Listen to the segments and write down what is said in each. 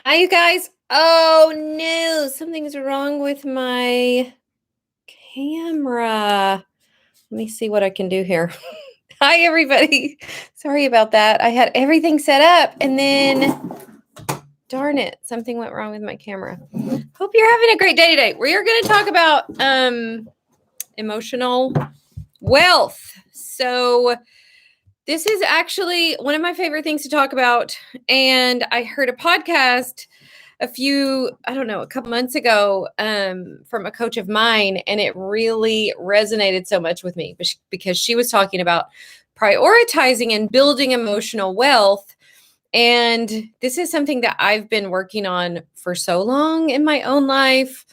Hi, you guys. Oh no, something's wrong with my camera. Let me see what I can do here. Hi, everybody. Sorry about that. I had everything set up and then, darn it, something went wrong with my camera. Hope you're having a great day today. We are going to talk about emotional wealth. So, this is actually one of my favorite things to talk about. And I heard a podcast a couple months ago from a coach of mine, and it really resonated so much with me because she was talking about prioritizing and building emotional wealth. And this is something that I've been working on for so long in my own life,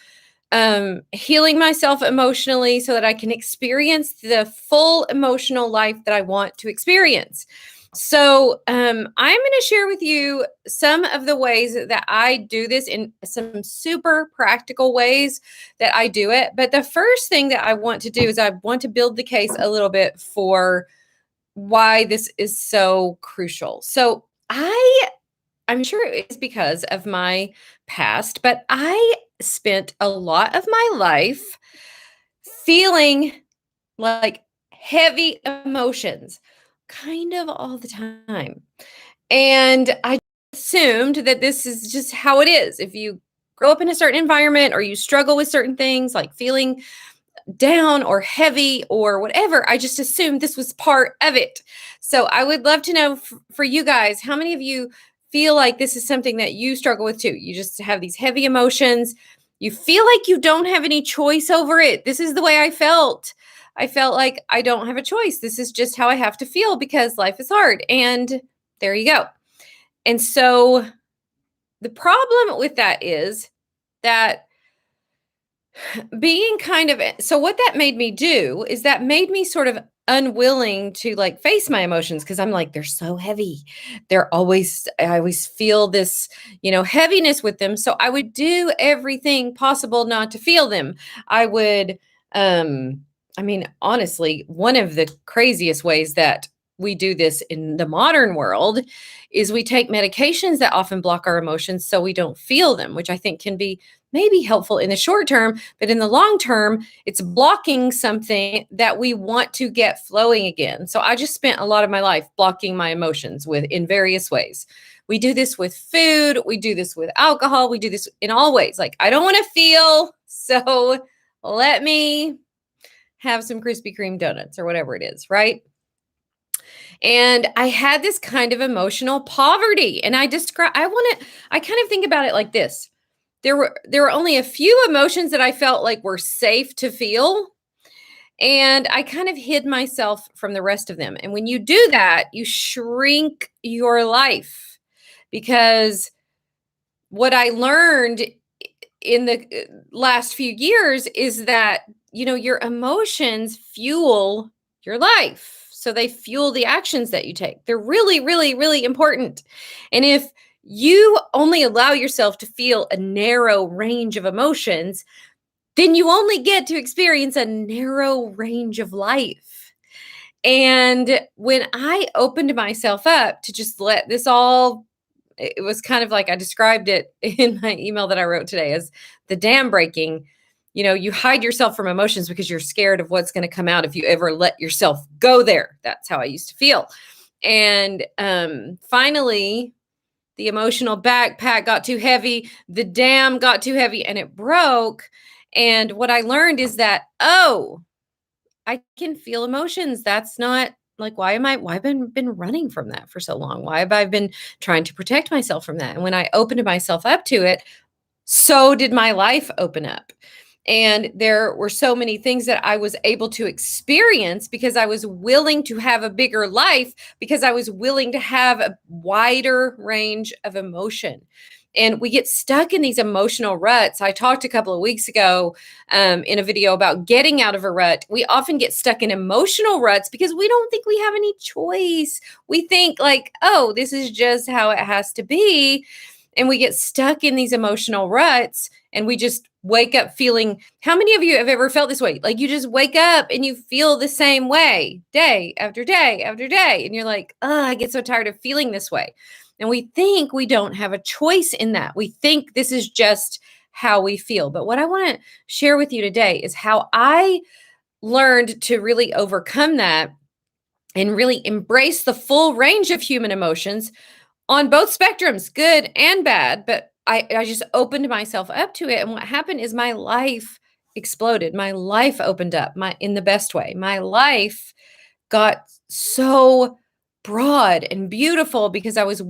healing myself emotionally so that I can experience the full emotional life that I want to experience. So, I'm going to share with you some of the ways that I do this in some super practical ways that I do it. But the first thing that I want to do is I want to build the case a little bit for why this is so crucial. So, I'm sure it's because of my past, but I spent a lot of my life feeling like heavy emotions kind of all the time. And I assumed that this is just how it is. If you grow up in a certain environment or you struggle with certain things like feeling down or heavy or whatever, I just assumed this was part of it. So I would love to know for you guys, how many of you feel like this is something that you struggle with too? You just have these heavy emotions. You feel like you don't have any choice over it. This is the way I felt. I felt like I don't have a choice. This is just how I have to feel because life is hard. And there you go. And so the problem with that is that being kind of so what that made me do is that made me sort of unwilling to like face my emotions because I'm like, they're so heavy. I always feel this, heaviness with them. So I would do everything possible not to feel them. I would, honestly, one of the craziest ways that we do this in the modern world is we take medications that often block our emotions so we don't feel them, which I think can be maybe helpful in the short term, but in the long term, it's blocking something that we want to get flowing again. So I just spent a lot of my life blocking my emotions in various ways. We do this with food, we do this with alcohol, we do this in all ways. Like, I don't want to feel, so let me have some Krispy Kreme donuts or whatever it is, right? And I had this kind of emotional poverty. And I kind of think about it like this. There were only a few emotions that I felt like were safe to feel. And I kind of hid myself from the rest of them. And when you do that, you shrink your life because what I learned in the last few years is that, your emotions fuel your life. So they fuel the actions that you take. They're really, really, really important. And if you only allow yourself to feel a narrow range of emotions, then you only get to experience a narrow range of life. And when I opened myself up to just let this all, it was kind of like I described it in my email that I wrote today as the dam breaking. You hide yourself from emotions because you're scared of what's going to come out if you ever let yourself go there. That's how I used to feel. And finally, the emotional backpack got too heavy, the dam got too heavy, and it broke. And what I learned is that, I can feel emotions. That's not like, why have I been running from that for so long? Why have I been trying to protect myself from that? And when I opened myself up to it, so did my life open up. And there were so many things that I was able to experience because I was willing to have a bigger life, because I was willing to have a wider range of emotion. And we get stuck in these emotional ruts. I talked a couple of weeks ago in a video about getting out of a rut. We often get stuck in emotional ruts because we don't think we have any choice. We think like, oh, this is just how it has to be. And we get stuck in these emotional ruts and we just wake up feeling. How many of you have ever felt this way? Like, you just wake up and you feel the same way day after day after day. And you're like, oh, I get so tired of feeling this way. And we think we don't have a choice in that. We think this is just how we feel. But what I want to share with you today is how I learned to really overcome that and really embrace the full range of human emotions on both spectrums, good and bad. But I just opened myself up to it. And what happened is my life exploded. My life opened up in the best way. My life got so broad and beautiful because I was just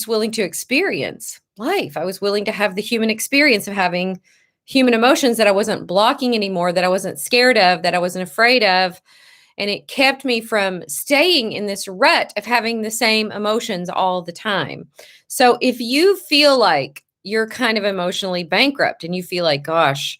willing to experience life. I was willing to have the human experience of having human emotions that I wasn't blocking anymore, that I wasn't scared of, that I wasn't afraid of. And it kept me from staying in this rut of having the same emotions all the time. So if you feel like you're kind of emotionally bankrupt and you feel like, gosh,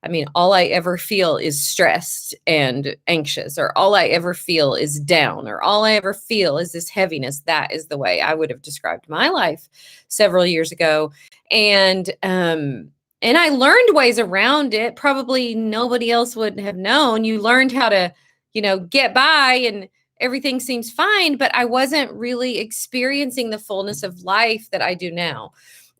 I mean, all I ever feel is stressed and anxious, or all I ever feel is down, or all I ever feel is this heaviness. That is the way I would have described my life several years ago. And I learned ways around it. Probably nobody else would have known. You learned how to, get by and everything seems fine, but I wasn't really experiencing the fullness of life that I do now.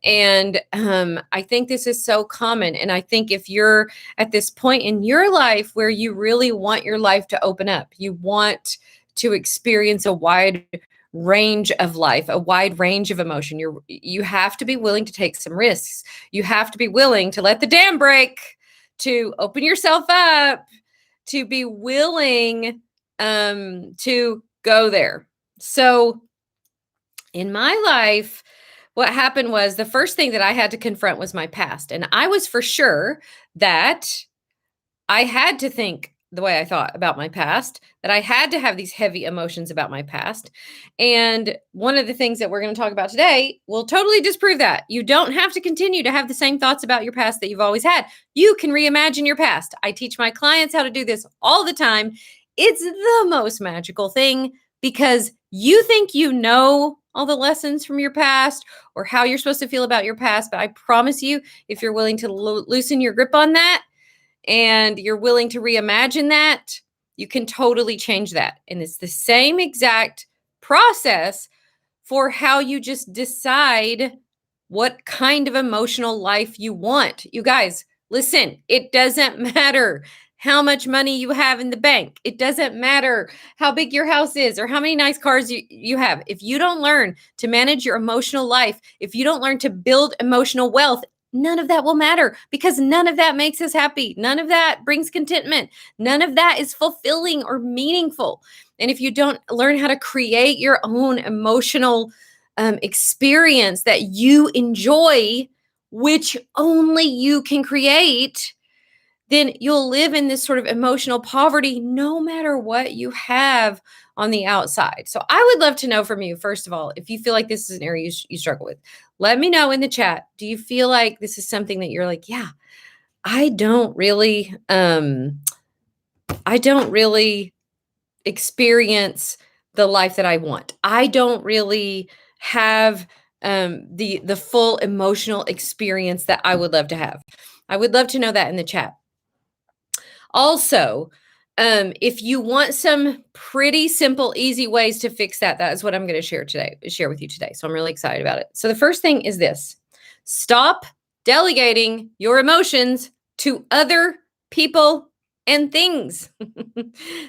And I think this is so common. And I think if you're at this point in your life where you really want your life to open up, you want to experience a wide range of life, a wide range of emotion, you have to be willing to take some risks. You have to be willing to let the dam break, to open yourself up, to be willing to go there. So in my life, what happened was the first thing that I had to confront was my past. And I was for sure that I had to think the way I thought about my past, that I had to have these heavy emotions about my past. And one of the things that we're going to talk about today will totally disprove that. You don't have to continue to have the same thoughts about your past that you've always had. You can reimagine your past. I teach my clients how to do this all the time. It's the most magical thing because you think you know all the lessons from your past or how you're supposed to feel about your past. But I promise you, if you're willing to loosen your grip on that, and you're willing to reimagine that, you can totally change that. And it's the same exact process for how you just decide what kind of emotional life you want. You guys, listen, it doesn't matter how much money you have in the bank. It doesn't matter how big your house is or how many nice cars you have. If you don't learn to manage your emotional life, if you don't learn to build emotional wealth, none of that will matter because none of that makes us happy. None of that brings contentment. None of that is fulfilling or meaningful. And if you don't learn how to create your own emotional experience that you enjoy, which only you can create, then you'll live in this sort of emotional poverty no matter what you have on the outside. So I would love to know from you, first of all, if you feel like this is an area you struggle with. Let me know in the chat. Do you feel like this is something that you're like, yeah, I don't really experience the life that I want. I don't really have the full emotional experience that I would love to have. I would love to know that in the chat. Also, if you want some pretty simple, easy ways to fix that, that is what I'm going to share with you today. So I'm really excited about it. So the first thing is this: stop delegating your emotions to other people and things.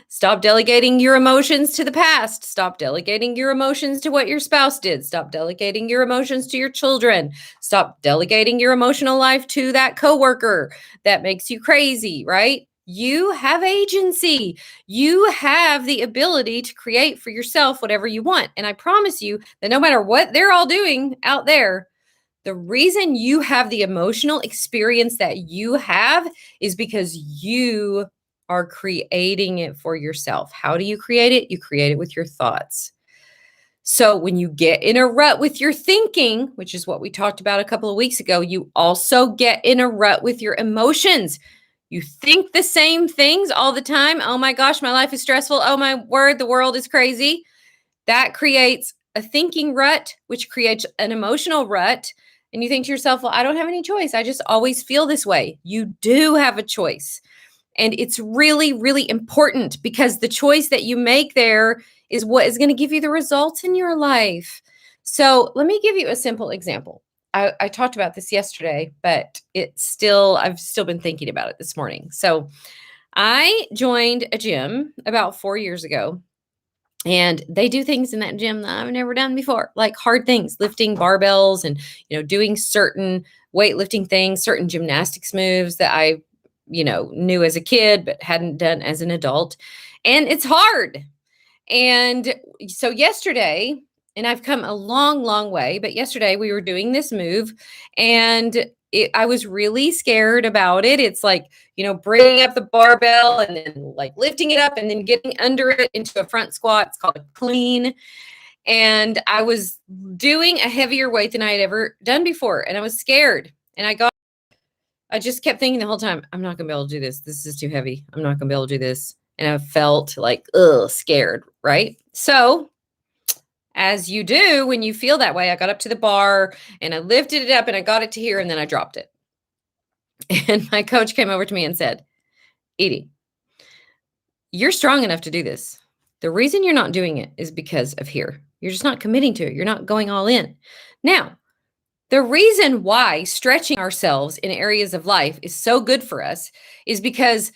Stop delegating your emotions to the past. Stop delegating your emotions to what your spouse did. Stop delegating your emotions to your children. Stop delegating your emotional life to that coworker that makes you crazy, right? You have agency. You have the ability to create for yourself whatever you want. And I promise you that no matter what they're all doing out there, the reason you have the emotional experience that you have is because you are creating it for yourself. How do you create it? You create it with your thoughts. So when you get in a rut with your thinking, which is what we talked about a couple of weeks ago, you also get in a rut with your emotions. You think the same things all the time. Oh my gosh, my life is stressful. Oh my word, the world is crazy. That creates a thinking rut, which creates an emotional rut. And you think to yourself, well, I don't have any choice. I just always feel this way. You do have a choice. And it's really, really important because the choice that you make there is what is going to give you the results in your life. So let me give you a simple example. I talked about this yesterday, but I've still been thinking about it this morning. So I joined a gym about 4 years ago, and they do things in that gym that I've never done before, like hard things, lifting barbells and, doing certain weightlifting things, certain gymnastics moves that I, knew as a kid, but hadn't done as an adult. And it's hard. And so yesterday, and I've come a long, long way, but yesterday we were doing this move, and I was really scared about it. It's like, bringing up the barbell and then like lifting it up and then getting under it into a front squat. It's called a clean. And I was doing a heavier weight than I had ever done before. And I was scared. And I just kept thinking the whole time, I'm not gonna be able to do this. This is too heavy. I'm not gonna be able to do this. And I felt like, scared, right? So as you do when you feel that way, I got up to the bar and I lifted it up and I got it to here and then I dropped it. And my coach came over to me and said, Edie, you're strong enough to do this. The reason you're not doing it is because of here. You're just not committing to it. You're not going all in. Now, the reason why stretching ourselves in areas of life is so good for us is because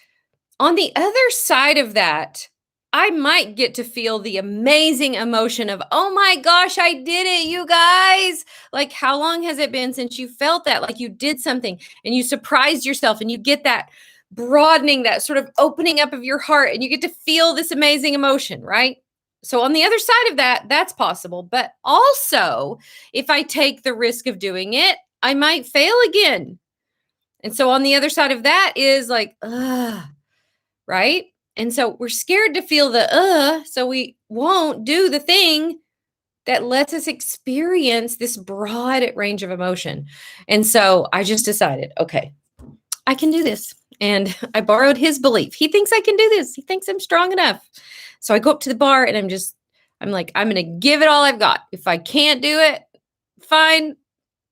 on the other side of that, I might get to feel the amazing emotion of, oh my gosh, I did it, you guys. Like, how long has it been since you felt that? Like you did something and you surprised yourself and you get that broadening, that sort of opening up of your heart, and you get to feel this amazing emotion, right? So on the other side of that, that's possible. But also, if I take the risk of doing it, I might fail again. And so on the other side of that is like, right? And so we're scared to feel the so we won't do the thing that lets us experience this broad range of emotion. And so I just decided, okay, I can do this. And I borrowed his belief. He thinks I can do this. He thinks I'm strong enough. So I go up to the bar and I'm like, I'm going to give it all I've got. If I can't do it, fine.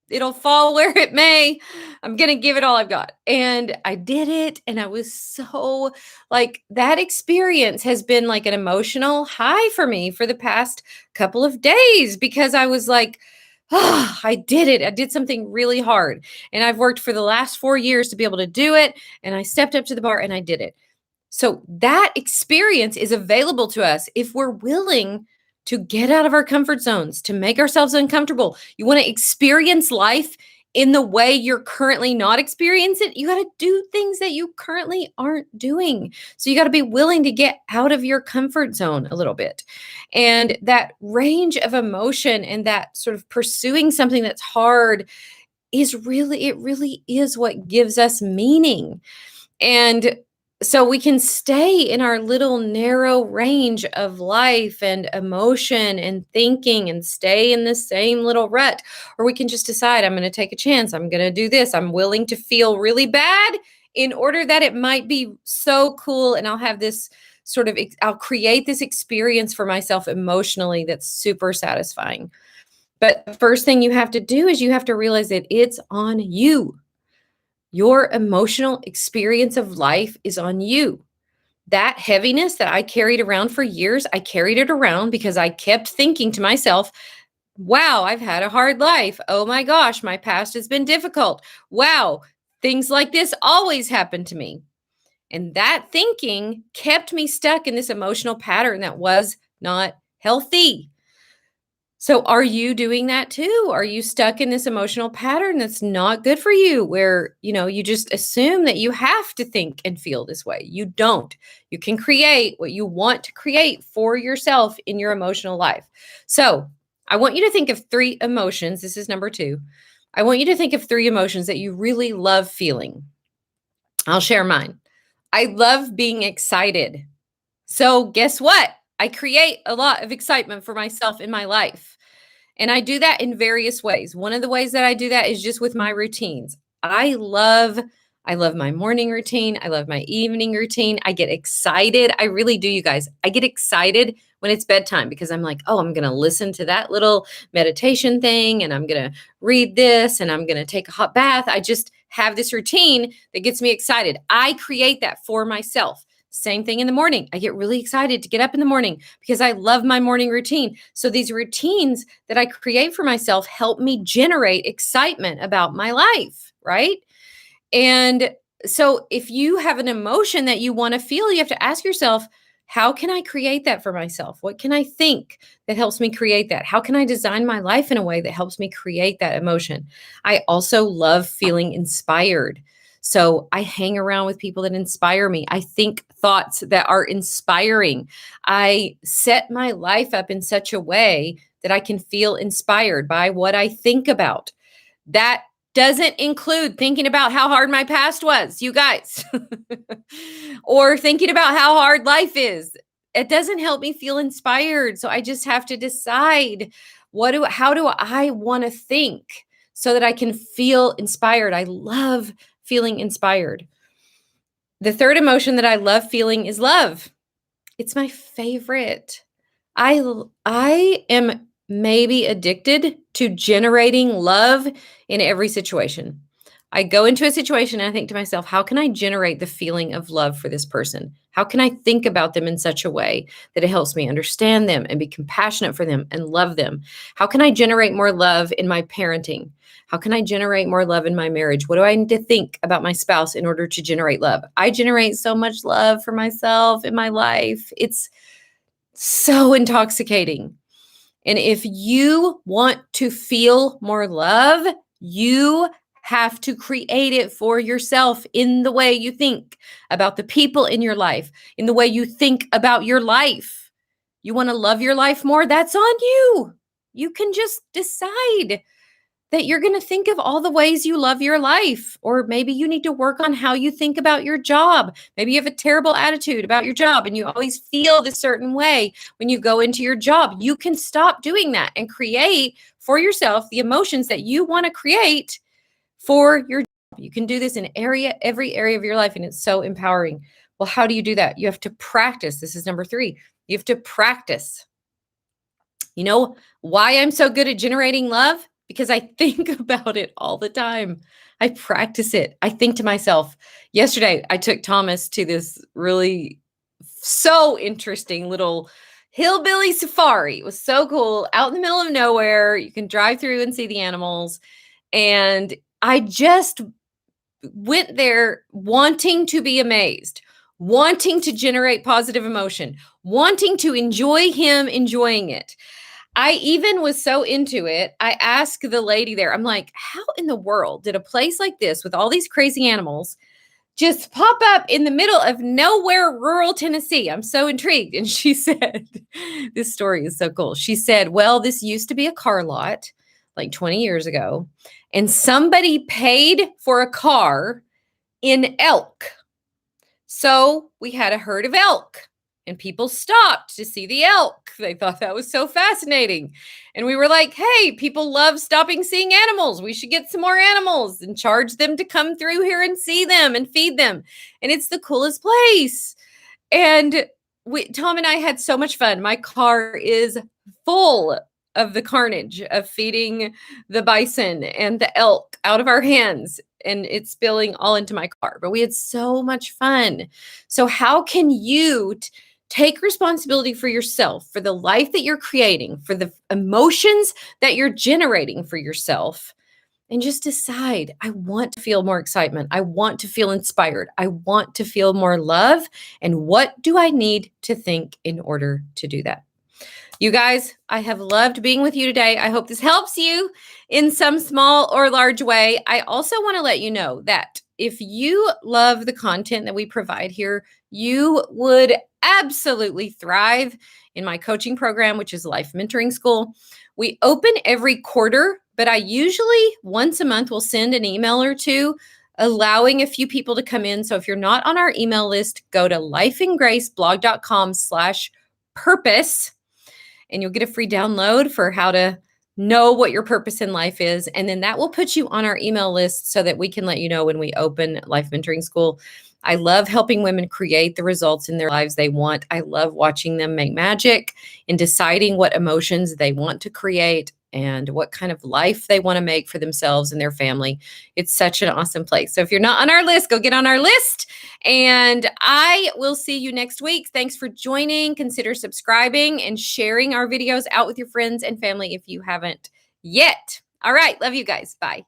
It'll fall where it may. I'm going to give it all I've got. And I did it. And I was so like, that experience has been like an emotional high for me for the past couple of days, because I was like, I did it. I did something really hard. And I've worked for the last 4 years to be able to do it. And I stepped up to the bar and I did it. So that experience is available to us if we're willing to get out of our comfort zones, to make ourselves uncomfortable. You want to experience life in the way you're currently not experiencing it, you got to do things that you currently aren't doing. So you got to be willing to get out of your comfort zone a little bit. And that range of emotion and that sort of pursuing something that's hard it really is what gives us meaning. And so we can stay in our little narrow range of life and emotion and thinking and stay in the same little rut. Or we can just decide, I'm going to take a chance. I'm going to do this. I'm willing to feel really bad in order that it might be so cool. And I'll have this I'll create this experience for myself emotionally that's super satisfying. But the first thing you have to do is you have to realize that it's on you. Your emotional experience of life is on you. That heaviness that I carried around for years, I carried it around because I kept thinking to myself, wow, I've had a hard life. Oh my gosh, my past has been difficult. Wow, things like this always happen to me. And that thinking kept me stuck in this emotional pattern that was not healthy. So are you doing that too? Are you stuck in this emotional pattern that's not good for you, where, you just assume that you have to think and feel this way? You don't. You can create what you want to create for yourself in your emotional life. So I want you to think of 3 emotions. This is number 2. I want you to think of 3 emotions that you really love feeling. I'll share mine. I love being excited. So guess what? I create a lot of excitement for myself in my life. And I do that in various ways. One of the ways that I do that is just with my routines. I love my morning routine. I love my evening routine. I get excited. I really do, you guys. I get excited when it's bedtime because I'm like, oh, I'm going to listen to that little meditation thing, and I'm going to read this, and I'm going to take a hot bath. I just have this routine that gets me excited. I create that for myself. Same thing in the morning. I get really excited to get up in the morning because I love my morning routine. So these routines that I create for myself help me generate excitement about my life, right? And so if you have an emotion that you want to feel, you have to ask yourself, how can I create that for myself? What can I think that helps me create that? How can I design my life in a way that helps me create that emotion? I also love feeling inspired. So I hang around with people that inspire me. I think thoughts that are inspiring. I set my life up in such a way that I can feel inspired by what I think about. That doesn't include thinking about how hard my past was, you guys, or thinking about how hard life is. It doesn't help me feel inspired. So I just have to decide how do I want to think so that I can feel inspired. I love feeling inspired. The third emotion that I love feeling is love. It's my favorite. I am maybe addicted to generating love in every situation. I go into a situation and I think to myself, how can I generate the feeling of love for this person? How can I think about them in such a way that it helps me understand them and be compassionate for them and love them? How can I generate more love in my parenting? How can I generate more love in my marriage? What do I need to think about my spouse in order to generate love? I generate so much love for myself in my life. It's so intoxicating. And if you want to feel more love, you have to create it for yourself in the way you think about the people in your life, in the way you think about your life. You want to love your life more? That's on you. You can just decide that you're going to think of all the ways you love your life. Or maybe you need to work on how you think about your job. Maybe you have a terrible attitude about your job and you always feel this certain way when you go into your job. You can stop doing that and create for yourself the emotions that you want to create for your job. You can do this in every area of your life, and it's so empowering. Well, how do you do that? You have to practice. This is number 3. You have to practice. You know why I'm so good at generating love? Because I think about it all the time. I practice it. I think to myself, yesterday I took Thomas to this really so interesting little hillbilly safari. It was so cool, out in the middle of nowhere. You can drive through and see the animals. And I just went there wanting to be amazed, wanting to generate positive emotion, wanting to enjoy him enjoying it. I even was so into it. I asked the lady there, I'm like, how in the world did a place like this with all these crazy animals just pop up in the middle of nowhere, rural Tennessee? I'm so intrigued. And she said, this story is so cool. She said, well, this used to be a car lot like 20 years ago, and somebody paid for a car in elk. So we had a herd of elk. And people stopped to see the elk. They thought that was so fascinating. And we were like, hey, people love stopping seeing animals. We should get some more animals and charge them to come through here and see them and feed them. And it's the coolest place. And Tom and I had so much fun. My car is full of the carnage of feeding the bison and the elk out of our hands. And it's spilling all into my car. But we had so much fun. So how can you take responsibility for yourself, for the life that you're creating, for the emotions that you're generating for yourself, and just decide, I want to feel more excitement. I want to feel inspired. I want to feel more love. And what do I need to think in order to do that? You guys, I have loved being with you today. I hope this helps you in some small or large way. I also want to let you know that if you love the content that we provide here, you would absolutely thrive in my coaching program, which is Life Mentoring School. We open every quarter, but I usually once a month will send an email or two allowing a few people to come in. So if you're not on our email list, go to lifeandgraceblog.com/purpose. And you'll get a free download for how to know what your purpose in life is. And then that will put you on our email list so that we can let you know when we open Life Mentoring School. I love helping women create the results in their lives they want. I love watching them make magic in deciding what emotions they want to create and what kind of life they want to make for themselves and their family. It's such an awesome place. So if you're not on our list, go get on our list. And I will see you next week. Thanks for joining. Consider subscribing and sharing our videos out with your friends and family if you haven't yet. All right. Love you guys. Bye.